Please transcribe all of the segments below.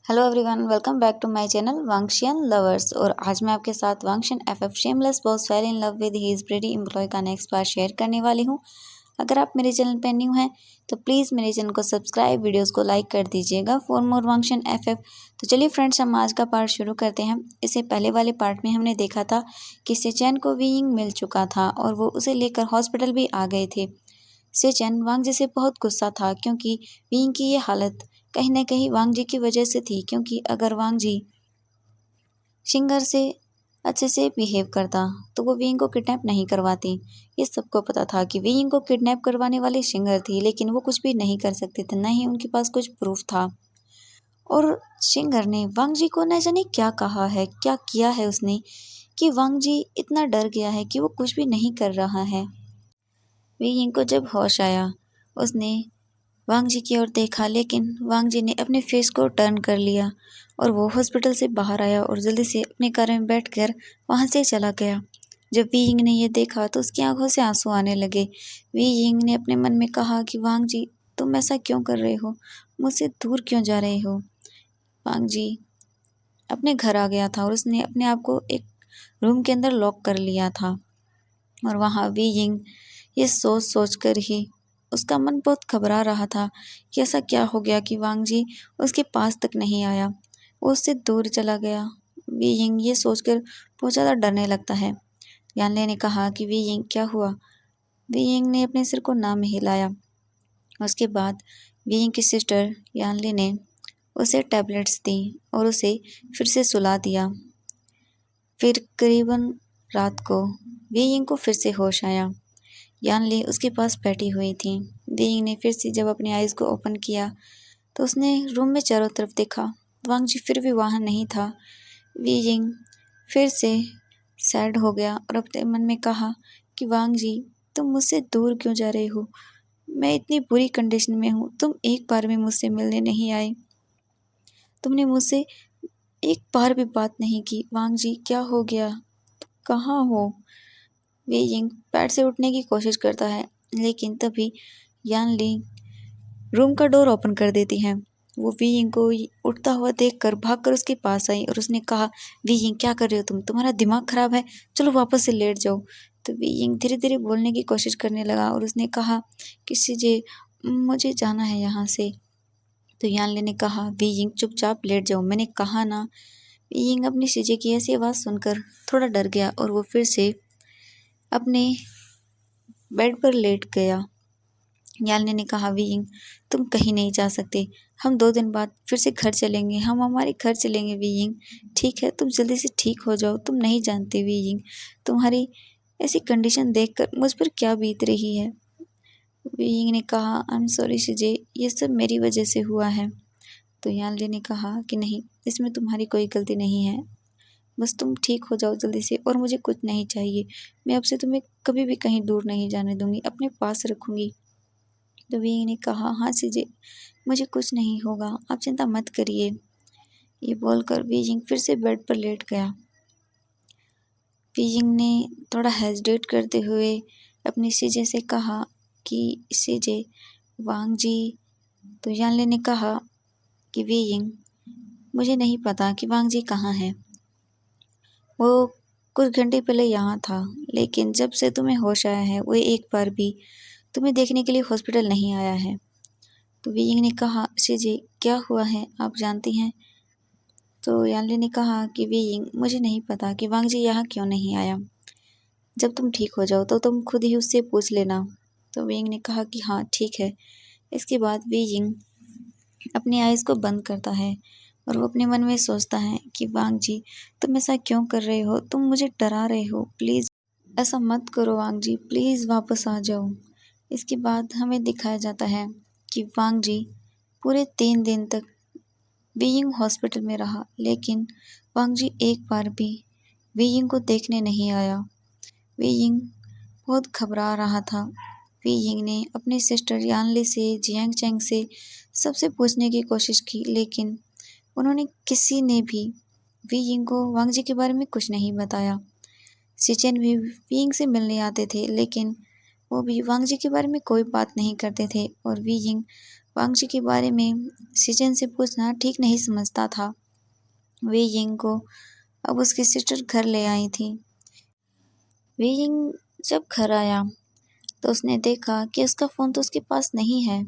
Hello everyone, welcome back to my channel Wangxian lovers. और आज मैं आपके साथ Wangxian FF shameless boss fell in love with his pretty employee का next part share करने वाली हूँ। अगर आप मेरे चैनल पर न्यू हैं तो प्लीज़ मेरे चैनल को सब्सक्राइब, वीडियोस को लाइक कर दीजिएगा फॉर मोर वांगशियन एफएफ। तो चलिए फ्रेंड्स, हम आज का पार्ट शुरू करते हैं। इससे पहले वाले पार्ट में हमने देखा था कि सेचेन को वीइंग मिल चुका था और वो उसे लेकर हॉस्पिटल भी आ गए थे। सेचेन वांग जी से बहुत गुस्सा था क्योंकि वीइंग की ये हालत कहीं न कहीं वांग जी की वजह से थी, क्योंकि अगर वांग जी शिंगर से अच्छे से बिहेव करता तो वो वीइंग को किडनैप नहीं करवाती। ये सबको पता था कि वीइंग को किडनैप करवाने वाली शिंगर थी, लेकिन वो कुछ भी नहीं कर सकते थे, ना ही उनके पास कुछ प्रूफ था। और शिंगर ने वांग जी को न जाने क्या कहा है, क्या किया है उसने कि वांग जी इतना डर गया है कि वो कुछ भी नहीं कर रहा है। वीइंग को जब होश आया उसने वांग जी की ओर देखा, लेकिन वांग जी ने अपने फेस को टर्न कर लिया और वो हॉस्पिटल से बाहर आया और जल्दी से अपने कार में बैठकर वहां से चला गया। जब वी यिंग ने ये देखा तो उसकी आंखों से आंसू आने लगे। वी यिंग ने अपने मन में कहा कि वांग जी, तुम ऐसा क्यों कर रहे हो, मुझसे दूर क्यों जा रहे हो। वांग जी अपने घर आ गया था और उसने अपने आप को एक रूम के अंदर लॉक कर लिया था। और वहाँ वी यिंग ये सोच सोच कर ही उसका मन बहुत घबरा रहा था कि ऐसा क्या हो गया कि वांग जी उसके पास तक नहीं आया, वो उससे दूर चला गया। वी यिंग ये सोचकर बहुत ज़्यादा डरने लगता है। यानले ने कहा कि वी यिंग क्या हुआ। वी यिंग ने अपने सिर को ना में हिलाया। उसके बाद वी यिंग की सिस्टर यानले ने उसे टैबलेट्स दी और उसे फिर से सुला दिया। फिर करीबन रात को वी यिंग को फिर से होश आया। यानली उसके पास बैठी हुई थी। वी यिंग ने फिर से जब अपनी आइज़ को ओपन किया तो उसने रूम में चारों तरफ देखा। वांग जी फिर भी वहाँ नहीं था। वी यिंग फिर से सैड हो गया और अपने मन में कहा कि वांग जी, तुम मुझसे दूर क्यों जा रहे हो, मैं इतनी बुरी कंडीशन में हूँ, तुम एक बार भी मुझसे मिलने नहीं आए, तुमने मुझसे एक बार भी बात नहीं की। वांग जी, क्या हो गया, तुम कहाँ हो। वे यिंग बेड से उठने की कोशिश करता है, लेकिन तभी यान ली रूम का डोर ओपन कर देती है। वो वी यिंग को उठता हुआ देखकर भागकर उसके पास आई और उसने कहा, वी यिंग क्या कर रहे हो तुम, तुम्हारा दिमाग खराब है, चलो वापस से लेट जाओ। तो वी यिंग धीरे धीरे बोलने की कोशिश करने लगा और उसने कहा कि सीजे, मुझे जाना है यहाँ से। तो यानले ने कहा, वी यिंग चुपचाप लेट जाओ, मैंने कहा ना। वी यिंग अपनी सीजे की ऐसी आवाज़ सुनकर थोड़ा डर गया और वो फिर से अपने बेड पर लेट गया। यालने ने कहा, वी यिंग तुम कहीं नहीं जा सकते, हम 2 दिन बाद फिर से घर चलेंगे, हम हमारे घर चलेंगे वी यिंग, ठीक है, तुम जल्दी से ठीक हो जाओ। तुम नहीं जानते वी यिंग, तुम्हारी ऐसी कंडीशन देखकर मुझ पर क्या बीत रही है। वी यिंग ने कहा, आई एम सॉरी सीजे, ये सब मेरी वजह से हुआ है। तो यानले ने कहा कि नहीं, इसमें तुम्हारी कोई गलती नहीं है, बस तुम ठीक हो जाओ जल्दी से और मुझे कुछ नहीं चाहिए। मैं अब से तुम्हें कभी भी कहीं दूर नहीं जाने दूंगी, अपने पास रखूंगी। तो वी ने कहा, हाँ सीजे, मुझे कुछ नहीं होगा, आप चिंता मत करिए। ये बोलकर वी यिंग फिर से बेड पर लेट गया। वी यिंग ने थोड़ा हेजिटेट करते हुए अपनी सीजे से कहा कि सीजे, वांग जी। तो यानले ने कहा कि वी यिंग, मुझे नहीं पता कि वांग जी कहाँ है, वो कुछ घंटे पहले यहाँ था, लेकिन जब से तुम्हें होश आया है वो एक बार भी तुम्हें देखने के लिए हॉस्पिटल नहीं आया है। तो वी यिंग ने कहा, जी क्या हुआ है, आप जानती हैं। तो यानली ने कहा कि वी यिंग, मुझे नहीं पता कि वांग जी यहाँ क्यों नहीं आया, जब तुम ठीक हो जाओ तो तुम खुद ही उससे पूछ लेना। तो वी यिंग ने कहा कि हाँ ठीक है। इसके बाद वी यिंग अपनी आइज़ को बंद करता है और वो अपने मन में सोचता है कि वांग जी, तुम ऐसा क्यों कर रहे हो, तुम मुझे डरा रहे हो, प्लीज़ ऐसा मत करो वांग जी, प्लीज़ वापस आ जाओ। इसके बाद हमें दिखाया जाता है कि वांग जी पूरे 3 दिन तक वी यिंग हॉस्पिटल में रहा, लेकिन वांग जी एक बार भी वी यिंग को देखने नहीं आया। वी यिंग बहुत घबरा रहा था। वी यिंग ने अपनी सिस्टर यानली से, जियांग चैंग से सबसे पूछने की कोशिश की, लेकिन उन्होंने किसी ने भी वी यिंग को वांग जी के बारे में कुछ नहीं बताया। सिचेन भी वी यिंग से मिलने आते थे, लेकिन वो भी वांग जी के बारे में कोई बात नहीं करते थे और वी यिंग वांगजी के बारे में सीजन से पूछना ठीक नहीं समझता था। वे यिंग को अब उसकी सिस्टर घर ले आई थी। वे यिंग जब घर आया तो उसने देखा कि उसका फ़ोन तो उसके पास नहीं है।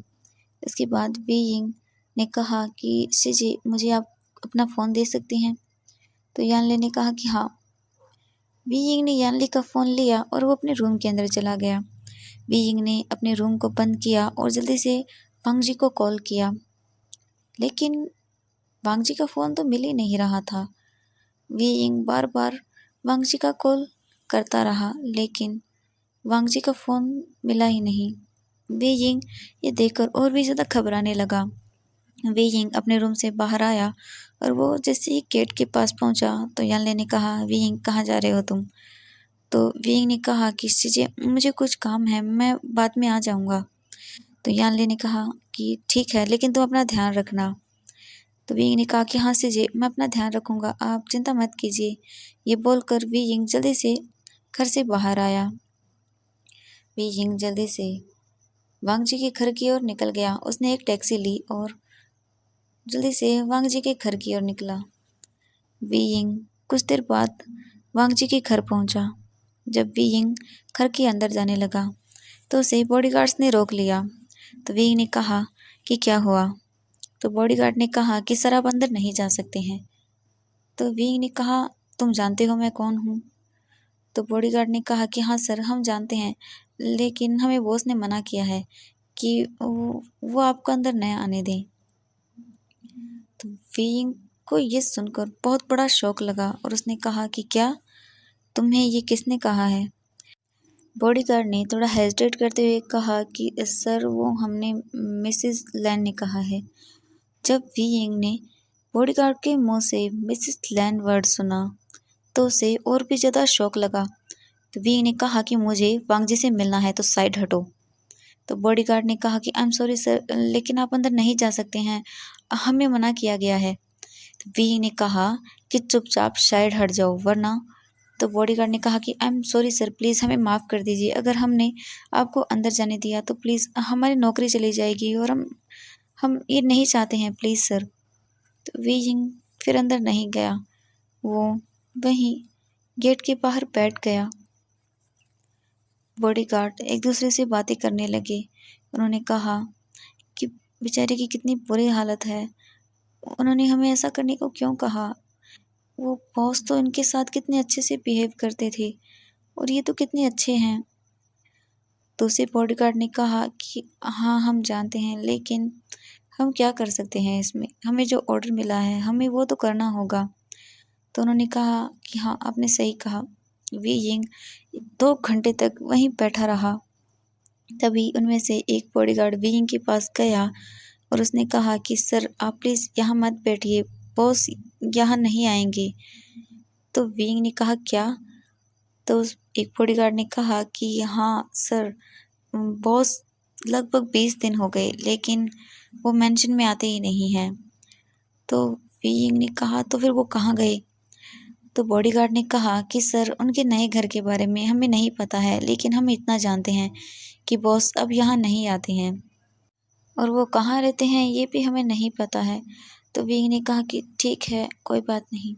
इसके बाद वे यिंग ने कहा कि सीजे, मुझे आप अपना फ़ोन दे सकती हैं? तो यानले ने कहा कि हाँ। वी यिंग ने यानली का फ़ोन लिया और वो अपने रूम के अंदर चला गया। वी यिंग ने अपने रूम को बंद किया और जल्दी से वांगजी को कॉल किया, लेकिन वांगजी का फ़ोन तो मिल ही नहीं रहा था। वी यिंग बार बार वांगजी का कॉल करता रहा, लेकिन वांगजी का फ़ोन मिला ही नहीं। वी यिंग ये देखकर और भी ज़्यादा घबराने लगा। वी यिंग अपने रूम से बाहर आया और वो जैसे ही गेट के पास पहुंचा तो यानले ने कहा, वी यिंग कहाँ जा रहे हो तुम? तो वी यिंग ने कहा कि सीजे, मुझे कुछ काम है, मैं बाद में आ जाऊंगा। तो यानले ने कहा कि ठीक है, लेकिन तुम अपना ध्यान रखना। तो वी यिंग ने कहा कि हाँ सीजे, मैं अपना ध्यान रखूंगा, आप चिंता मत कीजिए। ये बोलकर वी यिंग जल्दी से घर से बाहर आया। वी यिंग जल्दी से वांगजी के घर की ओर निकल गया। उसने एक टैक्सी ली और जल्दी से वांगजी के घर की ओर निकला। वी यिंग कुछ देर बाद वांगजी के घर पहुंचा। जब वी यिंग घर के अंदर जाने लगा तो उसे बॉडीगार्ड्स ने रोक लिया। तो वी यिंग ने कहा कि क्या हुआ? तो बॉडीगार्ड ने कहा कि सर, आप अंदर नहीं जा सकते हैं। तो वी यिंग ने कहा, तुम जानते हो मैं कौन हूँ? तो बॉडीगार्ड ने कहा कि हाँ सर, हम जानते हैं, लेकिन हमें बॉस ने मना किया है कि वो आपको अंदर न आने दें। तो वी यिंग को ये सुनकर बहुत बड़ा शौक लगा और उसने कहा कि क्या, तुम्हें ये किसने कहा है? बॉडीगार्ड ने थोड़ा हेजिटेट करते हुए कहा कि सर, वो हमने मिसेस लैन ने कहा है। जब वी यिंग ने बॉडीगार्ड के मुंह से मिसेस लैन वर्ड सुना तो उसे और भी ज़्यादा शौक लगा। तो वी यिंग ने कहा कि मुझे वांगजी से मिलना है, तो साइड हटो। तो बॉडीगार्ड ने कहा कि आई एम सॉरी सर, लेकिन आप अंदर नहीं जा सकते हैं, हमें मना किया गया है। तो वी यिंग ने कहा कि चुपचाप साइड हट जाओ वरना। तो बॉडीगार्ड ने कहा कि I am sorry sir, please हमें माफ़ कर दीजिए, अगर हमने आपको अंदर जाने दिया तो प्लीज़ हमारी नौकरी चली जाएगी और हम ये नहीं चाहते हैं, प्लीज़ सर। तो वी यिंग फिर अंदर नहीं गया, वो वहीं गेट के बाहर बैठ गया। बॉडीगार्ड एक दूसरे से बातें करने लगे। उन्होंने कहा कि बेचारे की कितनी बुरी हालत है, उन्होंने हमें ऐसा करने को क्यों कहा? वो बॉस तो इनके साथ कितने अच्छे से बिहेव करते थे और ये तो कितने अच्छे हैं। दूसरे बॉडीगार्ड ने कहा कि हाँ, हम जानते हैं, लेकिन हम क्या कर सकते हैं इसमें, हमें जो ऑर्डर मिला है हमें वो तो करना होगा। तो उन्होंने कहा कि हाँ, आपने सही कहा। वी यिंग 2 घंटे तक वहीं बैठा रहा। तभी उनमें से एक बॉडीगार्ड वी यिंग के पास गया और उसने कहा कि सर, आप प्लीज़ यहाँ मत बैठिए, बॉस यहाँ नहीं आएंगे। तो वी यिंग ने कहा क्या? तो एक बॉडीगार्ड ने कहा कि हाँ सर, बॉस लगभग 20 दिन हो गए, लेकिन वो मेंशन में आते ही नहीं हैं। तो वी यिंग ने कहा तो फिर वो कहाँ गए? तो बॉडीगार्ड ने कहा कि सर, उनके नए घर के बारे में हमें नहीं पता है, लेकिन हम इतना जानते हैं कि बॉस अब यहाँ नहीं आते हैं और वो कहाँ रहते हैं ये भी हमें नहीं पता है। तो वी यिंग ने कहा कि ठीक है, कोई बात नहीं।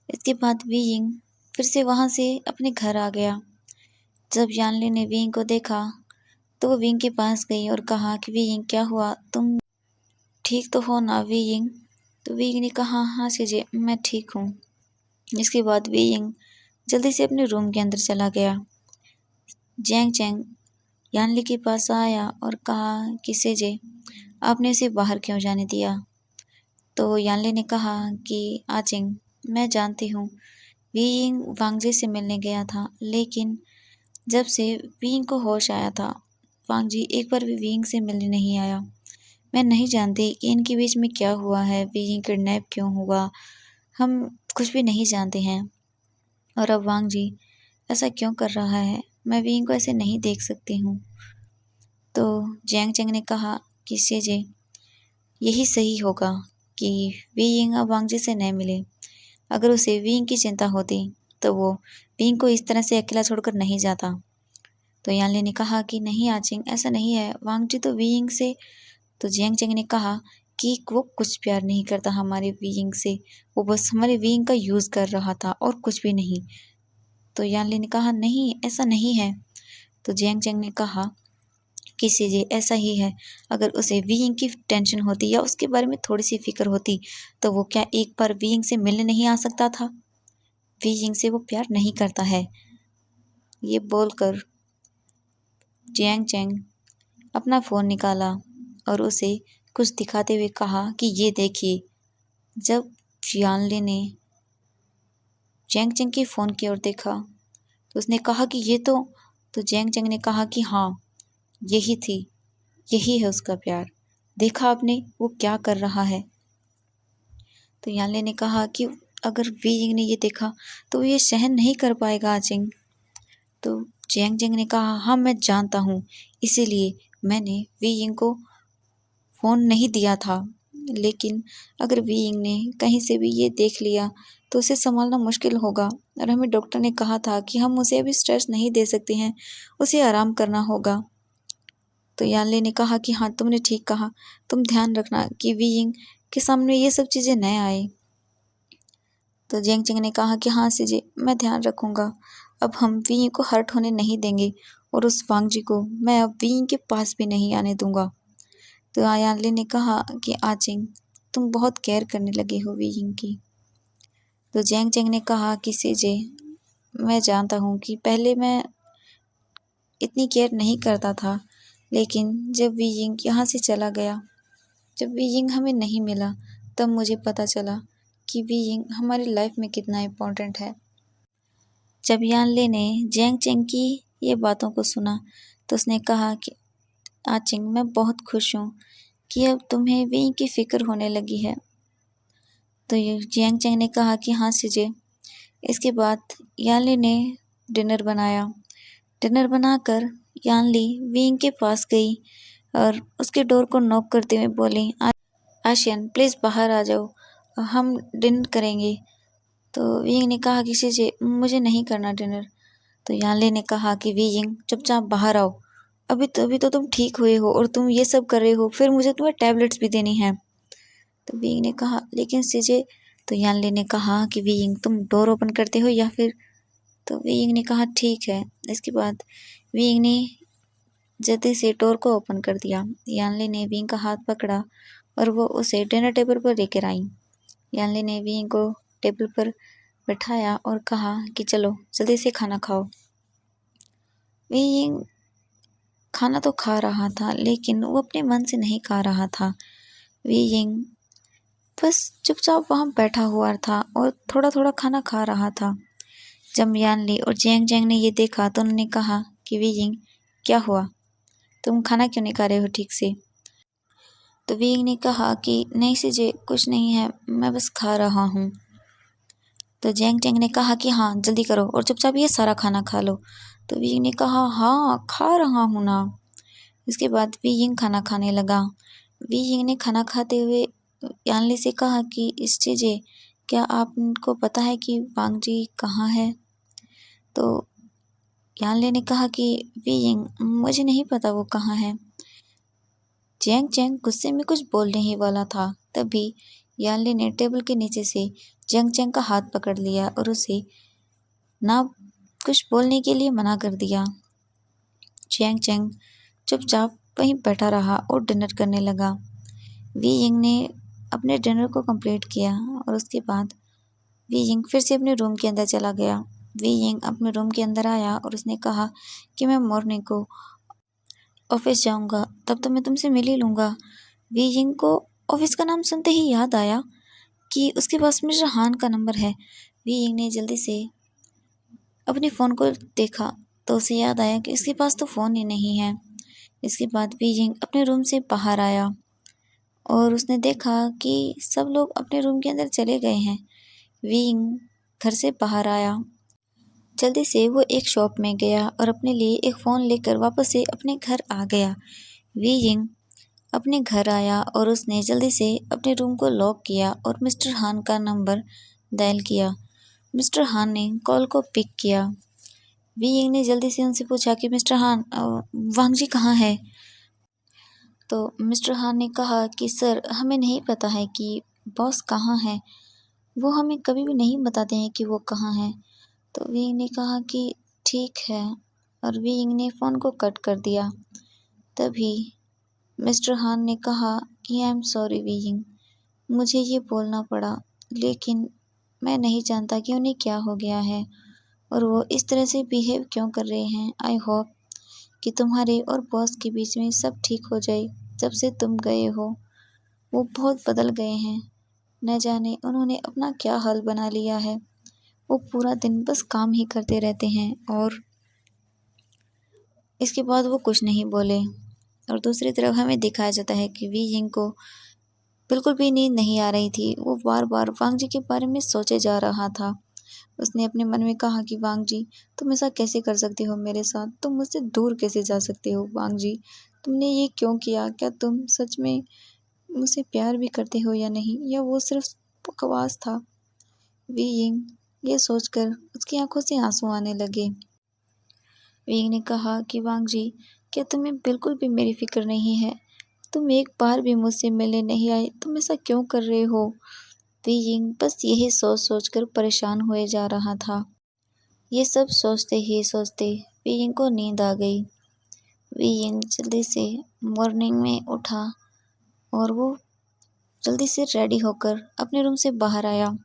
इसके बाद वी यिंग फिर से वहाँ से अपने घर आ गया। जब यानली ने वी यिंग को देखा तो वो वी यिंग के पास गई और कहा कि वी यिंग, क्या हुआ, तुम ठीक तो हो ना वी यिंग? तो वी यिंग ने कहा हाँ सीजे, मैं ठीक हूँ। इसके बाद वी यिंग जल्दी से अपने रूम के अंदर चला गया। जैंग चैंग यानली के पास आया और कहा कि सीजे, आपने उसे बाहर क्यों जाने दिया? तो यानली ने कहा कि आचिंग, मैं जानती हूँ वी यिंग वांगजी से मिलने गया था, लेकिन जब से वी यिंग को होश आया था, वांगजी एक बार भी वी यिंग से मिलने नहीं आया। मैं नहीं जानती कि इनके बीच में क्या हुआ है, वी यिंग किडनैप क्यों हुआ, हम कुछ भी नहीं जानते हैं। और अब वांगजी ऐसा क्यों कर रहा है, मैं वी यिंग को ऐसे नहीं देख सकती हूँ। तो जैंग चैंग ने कहा कि सीजे, यही सही होगा कि वी यिंग अब वांगजी से न मिले। अगर उसे वी यिंग की चिंता होती तो वो वी यिंग को इस तरह से अकेला छोड़कर नहीं जाता। तो यानली ने कहा कि नहीं आचिंग, ऐसा नहीं है, वांगजी तो वी यिंग से तो जियांग चैंग ने कहा कि वो कुछ प्यार नहीं करता हमारे वीइंग से, वो बस हमारे वीइंग का यूज़ कर रहा था और कुछ भी नहीं। तो यानली ने कहा नहीं, ऐसा नहीं है। तो जियांग चैंग ने कहा कि सीजे ऐसा ही है, अगर उसे वीइंग की टेंशन होती या उसके बारे में थोड़ी सी फिक्र होती तो वो क्या एक बार वीइंग से मिलने नहीं आ सकता था। वीइंग से वो प्यार नहीं करता है। ये बोलकर जियांग चैंग अपना फ़ोन निकाला और उसे कुछ दिखाते हुए कहा कि ये देखिए। जब यानली ने जियांग चैंग के फ़ोन की ओर देखा तो उसने कहा कि ये तो जियांग चैंग ने कहा कि हाँ, यही थी, यही है उसका प्यार। देखा आपने वो क्या कर रहा है। तो यानले ने कहा कि अगर वी ने ये देखा तो वो ये सहन नहीं कर पाएगा आचिंग। तो जियांग चैंग ने कहा हाँ, मैं जानता हूँ, इसीलिए मैंने वी यिंग को फ़ोन नहीं दिया था। लेकिन अगर वी यिंग ने कहीं से भी ये देख लिया तो उसे संभालना मुश्किल होगा और हमें डॉक्टर ने कहा था कि हम उसे अभी स्ट्रेस नहीं दे सकते हैं, उसे आराम करना होगा। तो यानले ने कहा कि हाँ, तुमने ठीक कहा, तुम ध्यान रखना कि वी यिंग के सामने ये सब चीज़ें न आए। तो जियांग चैंग ने कहा कि हाँ सीजे, मैं ध्यान रखूँगा। अब हम वी यिंग को हर्ट होने नहीं देंगे और उस वांग जी को मैं अब वी यिंग के पास भी नहीं आने दूंगा। तो यानले ने कहा कि आचिंग, तुम बहुत केयर करने लगे हो वी यिंग की। तो जियांग चैंग ने कहा कि सीजे, मैं जानता हूँ कि पहले मैं इतनी केयर नहीं करता था, लेकिन जब वी यिंग यहाँ से चला गया, जब वी यिंग हमें नहीं मिला, तब मुझे पता चला कि वी यिंग हमारी लाइफ में कितना इम्पोर्टेंट है। जब यानले ने जियांग चैंग की ये बातों को सुना तो उसने कहा कि आचिंग, मैं बहुत खुश हूँ कि अब तुम्हें वी यिंग की फ़िक्र होने लगी है। तो जियांग चैंग ने कहा कि हाँ सीजे। इसके बाद यानली ने डिनर बनाया। डिनर बनाकर यानली वी यिंग के पास गई और उसके डोर को नॉक करते हुए बोली, आशियन प्लीज़ बाहर आ जाओ, हम डिनर करेंगे। तो वी यिंग ने कहा कि सीजे, मुझे नहीं करना डिनर। तो यानले ने कहा कि वी यिंग, चुपचाप बाहर आओ, अभी तो तुम ठीक हुए हो और तुम ये सब कर रहे हो, फिर मुझे तुम्हें टैबलेट्स भी देनी है। तो वी यिंग ने कहा लेकिन सीजे। तो यानले ने कहा कि वी यिंग, तुम डोर ओपन करते हो या फिर। तो वी यिंग ने कहा ठीक है। इसके बाद वी यिंग ने जल्दी से डोर को ओपन कर दिया। यानले ने वी यिंग का हाथ पकड़ा और वो उसे डिनर टेबल पर लेकर आई। यानले ने वी यिंग को टेबल पर बैठाया और कहा कि चलो जल्दी से खाना खाओ। वी यिंग खाना तो खा रहा था, लेकिन वो अपने मन से नहीं खा रहा था। वी यिंग बस चुपचाप वहाँ बैठा हुआ था और थोड़ा थोड़ा खाना खा रहा था। जब यानली और जियांग चैंग ने ये देखा तो उन्होंने कहा कि वी यिंग, क्या हुआ, तुम खाना क्यों नहीं खा रहे हो ठीक से। तो वी यिंग ने कहा कि नहीं सीजे, कुछ नहीं है, मैं बस खा रहा हूँ। तो जियांग चैंग ने कहा कि हाँ जल्दी करो और चुपचाप ये सारा खाना खा लो। तो वी यिंग ने कहा हाँ, खा रहा हूँ ना। इसके बाद वी यिंग खाना खाने लगा। वी यिंग ने खाना खाते हुए यानली से कहा कि इस चीज़ें, क्या आपको पता है कि वांग जी कहाँ है। तो यानले ने कहा कि वी यिंग, मुझे नहीं पता वो कहाँ है। जियांग चैंग गुस्से में कुछ बोलने ही वाला था, तभी यानले ने टेबल के नीचे से जियांग चैंग का हाथ पकड़ लिया और उसे ना कुछ बोलने के लिए मना कर दिया। जियांग चैंग चुपचाप वहीं बैठा रहा और डिनर करने लगा। वी यिंग ने अपने डिनर को कंप्लीट किया और उसके बाद वी यिंग फिर से अपने रूम के अंदर चला गया। वी यिंग अपने रूम के अंदर आया और उसने कहा कि मैं मॉर्निंग को ऑफिस जाऊंगा, तब तो मैं तुमसे मिल ही लूँगा। वी यिंग को ऑफिस का नाम सुनते ही याद आया कि उसके पास मिस्टर हान का नंबर है। वी यिंग ने जल्दी से अपने फ़ोन को देखा तो उसे याद आया कि उसके पास तो फ़ोन ही नहीं है। इसके बाद वी यिंग अपने रूम से बाहर आया और उसने देखा कि सब लोग अपने रूम के अंदर चले गए हैं। वी यिंग घर से बाहर आया। जल्दी से वो एक शॉप में गया और अपने लिए एक फ़ोन लेकर वापस से अपने घर आ गया। वी यिंग अपने घर आया और उसने जल्दी से अपने रूम को लॉक किया और मिस्टर हान का नंबर डायल किया। मिस्टर हान ने कॉल को पिक किया। वी यिंग ने जल्दी से उनसे पूछा कि मिस्टर हान, वांग जी कहाँ है। तो मिस्टर हान ने कहा कि सर हमें नहीं पता है कि बॉस कहाँ है, वो हमें कभी भी नहीं बताते हैं कि वो कहाँ हैं। तो वी यिंग ने कहा कि ठीक है, और वी यिंग ने फ़ोन को कट कर दिया। तभी मिस्टर हान ने कहा कि I am sorry Wei Ying, मुझे ये बोलना पड़ा, लेकिन मैं नहीं जानता कि उन्हें क्या हो गया है और वो इस तरह से बिहेव क्यों कर रहे हैं। आई होप कि तुम्हारे और बॉस के बीच में सब ठीक हो जाए। जब से तुम गए हो वो बहुत बदल गए हैं, न जाने उन्होंने अपना क्या हाल बना लिया है। वो पूरा दिन बस काम ही करते रहते हैं और इसके बाद वो कुछ नहीं बोले। और दूसरी तरफ हमें दिखाया जाता है कि वी यिंग को बिल्कुल भी नींद नहीं आ रही थी। वो बार बार वांग जी के बारे में सोचे जा रहा था। उसने अपने मन में कहा कि वांग जी, तुम ऐसा कैसे कर सकते हो मेरे साथ? तुम मुझसे दूर कैसे जा सकते हो वांग जी? तुमने ये क्यों किया? क्या तुम सच में मुझसे प्यार भी करते हो या नहीं, या वो सिर्फ बकवास था? वी यिंग ये सोचकर उसकी आंखों से आंसू आने लगे। वी यिंग ने कहा कि वांग जी, क्या तुम्हें बिल्कुल भी मेरी फिक्र नहीं है? तुम एक बार भी मुझसे मिलने नहीं आए, तुम ऐसा क्यों कर रहे हो? वी यिंग बस यही सोच सोचकर परेशान हुए जा रहा था। ये सब सोचते ही सोचते वी यिंग को नींद आ गई। वी यिंग जल्दी से मॉर्निंग में उठा और वो जल्दी से रेडी होकर अपने रूम से बाहर आया।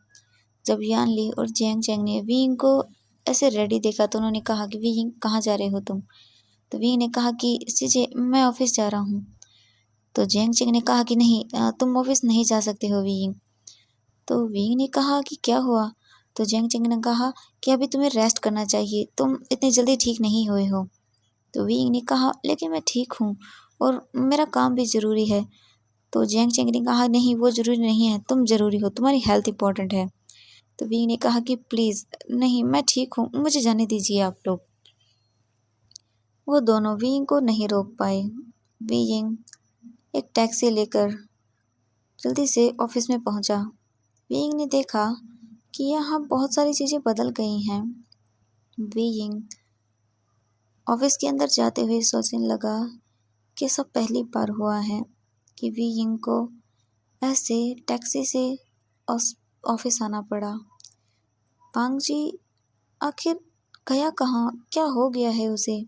जब यान ली और जियांग चैंग ने वी यिंग को ऐसे रेडी देखा तो उन्होंने कहा कि वी यिंग, कहाँ जा रहे हो तुम? तो वी यिंग ने कहा कि सीजे, मैं ऑफिस जा रहा हूँ। तो जियांग चैंग ने कहा कि नहीं, तुम ऑफिस नहीं जा सकते हो वी यिंग। तो वी यिंग ने कहा कि क्या हुआ? तो जियांग चैंग ने कहा कि अभी तुम्हें रेस्ट करना चाहिए, तुम इतनी जल्दी ठीक नहीं हुए हो। तो वी यिंग ने कहा लेकिन मैं ठीक हूँ और मेरा काम भी ज़रूरी है। तो जियांग चैंग ने कहा नहीं, वो ज़रूरी नहीं है, तुम ज़रूरी हो, तुम्हारी हेल्थ इंपॉर्टेंट है। तो वी यिंग ने कहा कि प्लीज़ नहीं, मैं ठीक हूँ, मुझे जाने दीजिए आप लोग। वो दोनों वी यिंग को नहीं रोक पाए। वी यिंग एक टैक्सी लेकर जल्दी से ऑफिस में पहुंचा। वी यिंग ने देखा कि यहाँ बहुत सारी चीज़ें बदल गई हैं। वी यिंग ऑफिस के अंदर जाते हुए सोचने लगा कि सब पहली बार हुआ है कि वी यिंग को ऐसे टैक्सी से ऑफिस आना पड़ा। वांग जी आखिर गया कहाँ? क्या हो गया है उसे?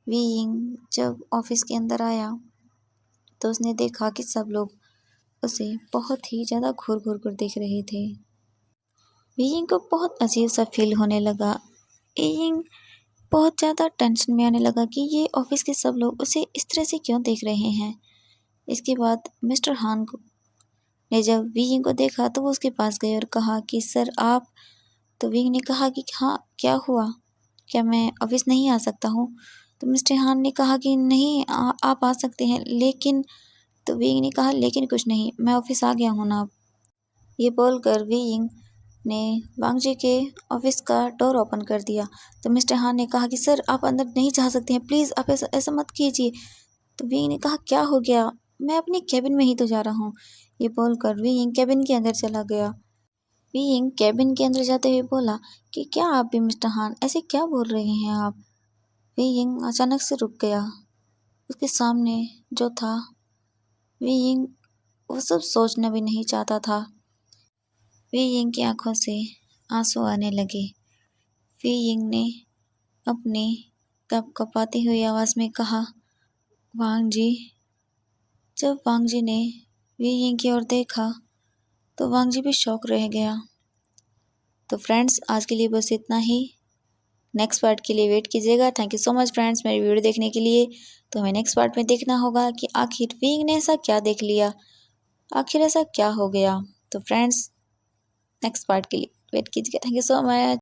वी यिंग जब ऑफिस के अंदर आया तो उसने देखा कि सब लोग उसे बहुत ही ज़्यादा घूर घूर कर देख रहे थे। वी यिंग को बहुत अजीब सा फील होने लगा। वी यिंग बहुत ज़्यादा टेंशन में आने लगा कि ये ऑफिस के सब लोग उसे इस तरह से क्यों देख रहे हैं। इसके बाद मिस्टर हान को ने जब वी यिंग को देखा तो वो उसके पास गए और कहा कि सर आप। तो वी यिंग ने कहा कि हाँ, क्या हुआ? क्या मैं ऑफिस नहीं आ सकता हूँ? तो मिस्टर हान ने कहा कि नहीं, आप आ सकते हैं, लेकिन। तो वी यिंग ने कहा लेकिन कुछ नहीं, मैं ऑफिस आ गया हूँ ना। ये बोलकर वी यिंग ने वांग जी के ऑफिस का डोर ओपन कर दिया। तो मिस्टर हान ने कहा कि सर आप अंदर नहीं जा सकते हैं, प्लीज़ आप ऐसा ऐसा मत कीजिए। तो वी यिंग ने कहा क्या हो गया? मैं अपनी कैबिन में ही तो जा रहा हूँ। ये बोलकर वी यिंग कैबिन के अंदर चला गया। वी यिंग कैबिन के अंदर जाते हुए बोला कि क्या आप भी मिस्टर हान ऐसे क्या बोल रहे हैं आप? वी यिंग अचानक से रुक गया। उसके सामने जो था, वी यिंग वो सब सोचना भी नहीं चाहता था। वी यिंग की आंखों से आंसू आने लगे। वी यिंग ने अपनी कपकपाती हुई आवाज़ में कहा वांग जी। जब वांग जी ने वी यिंग की ओर देखा तो वांग जी भी शॉक रह गया। तो फ्रेंड्स, आज के लिए बस इतना ही। नेक्स्ट पार्ट के लिए वेट कीजिएगा। Thank you so much friends मेरी वीडियो देखने के लिए। तो हमें नेक्स्ट पार्ट में देखना होगा कि आखिर वी यिंग ने ऐसा क्या देख लिया, आखिर ऐसा क्या हो गया। तो फ्रेंड्स, नेक्स्ट पार्ट के लिए वेट कीजिएगा। Thank you so much.